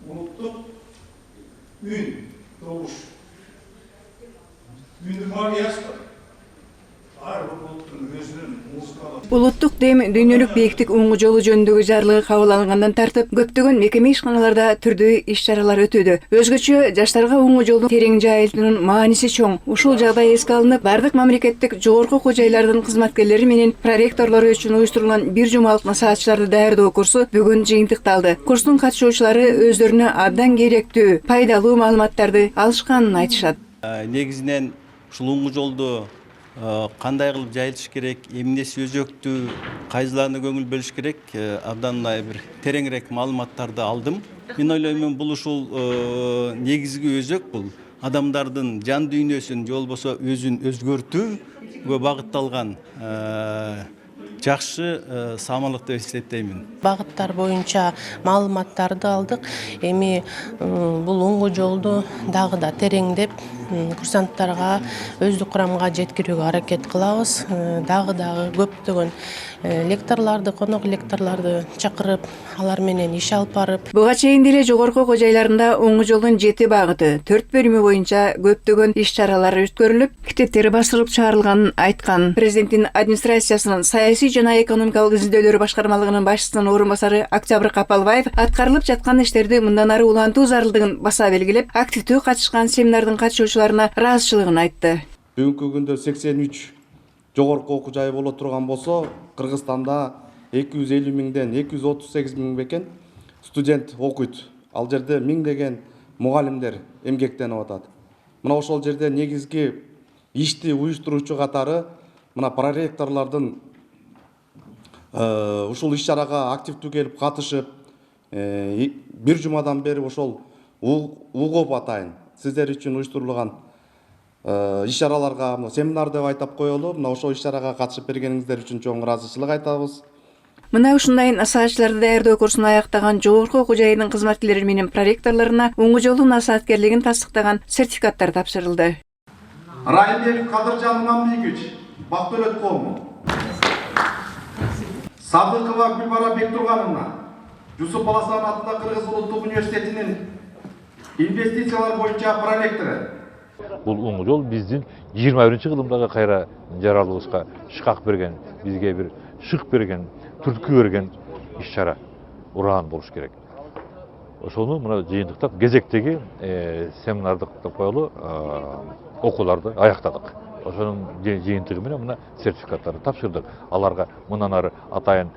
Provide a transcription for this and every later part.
Unuttuk. Ün, doğuş. Ündür var yazdı. Улуттук дем дүйнөлүк бийиктик уңгу жолу жөнүндөгү жарлыгы кабыл алынгандан тартып көптөгөн мекеме ишканаларда түрдүү иш-чаралар өтүүдө. Өзгөчө жаштарга уңгу жолду терең жайылтуунун мааниси чоң. Ушул жагдай эске алынып, бардык мамлекеттик жогорку окуу жайлардын кызматкерлери менен проректорлору үчүн уюштурулган бир жумалык насаатчыларды даярдоо курсу бүгүн жыйынтыкталды. Курстун катышуучулары өздөрүнө абдан керектүү, пайдалуу маалыматтарды алышканын айтышат. Негизинен ушул уңгу жолду кандай кылып жайылыш керек, эмнеси өзөктүү, кайсыларына көңүл бөлүш керек, абдан бир тереңирээк маалыматтарды алдым. Мен ойлоймун, бул ушул негизги өзөк бул адамдардын жан дүйнөсүн же болбосо өзүн өзгөртүүгө багытталган жакшы самалык деп эсептеймин. Багыттар боюнча маалыматтарды алдык. Эми бул уңгу жолду дагы да тереңдеп курсанттарга өздүк курамга жеткирүүгө аракет кылабыз. Дагы көптөгөн лекторлорду, конок лекторлорду чакырып, алар менен иш алып барып. Буга чейин деле жогорку окуу жайларында уңгу жолдун 7 багыты, 4 бөлүмү боюнча көптөгөн иш-чаралар өткөрүлүп, китептери басылып чыгарылганын айткан. Президенттин администрациясынын саясий жана экономикалык изилдөөлөр башкармалыгынын башчысынын орун басары Октябрь Капалбаев аткарылып жаткан иштерди мындан ары улантуу зарылдыгын баса белгилеп, активдүү катышкан семинардын катышуучуларына ыраазычылыгын айтты. Бүгүнкү күндө 83 жогорку окуу жайы боло турган болсо, Кыргызстанда 250 миңден 238 миң бекен студент окуйт. Ал жерде миңдеген мугалимдер эмгектенип атат. Мына ошол жерде негизги ишти уюштуруучу катары мына проректорлордун ушул иш-чарага активдүү келип катышып, бир жумадан бери ошол УГОП атайын сиздер үчүн уюштурулган иш-чараларга семинар деп айтап коелу. Мына ошол иш-чарага катышып бергениңиздер үчүн чоң ыраазычылык айтабыз. Мына ушундай насаатчыларды даярдоо курсун аяктаган жогорку окуу жайынын кызматкерлери менен проректорлоруна уңгу жолдун насааткерлигин тастыктаган сертификаттар тапшырылды. Райымбеков Кадыржан Мамбиевич, Бактөлөт коому. Садыкова Гүлбара Бектургановна, Жусуп Баласан атындагы Кыргыз Улуттук университетинин инвестициялар боюнча проректору. Бул уңгу жол биздин 21-кылымдагы кайра жаралыбызга шыкак берген, бизге бир шык берген, түрткү берген иш-чара, уран болуш керек. Ошону мына жыйынтыктап кезектеги семинарды деп коелу, окууларды аяктадык. Ошонун жыйынтыгы менен мына сертификаттарды тапшырдык. Аларга мындан ары атайын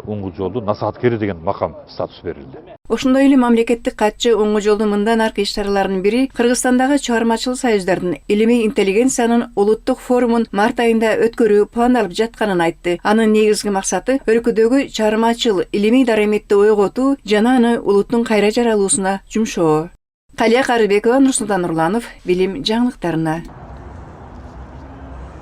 уңгу жолду насааткери деген макам статус берилди. Ошондой эле мамлекеттик катчы уңгу жолдун мындан аркы иш-чараларынын бири Кыргызстандагы чыгармачыл союздардын илимий интеллигенциянын улуттук форумун март айында өткөрүү пландалып жатканын айтты. Анын негизги максаты өлкөдөгү чыгармачыл илимий дараметти ойготуу жана аны улуттун кайра жаралуусуна жумшоо. Калия Карыбекова, Нурсултан Нурланов, билим жаңылыктарына.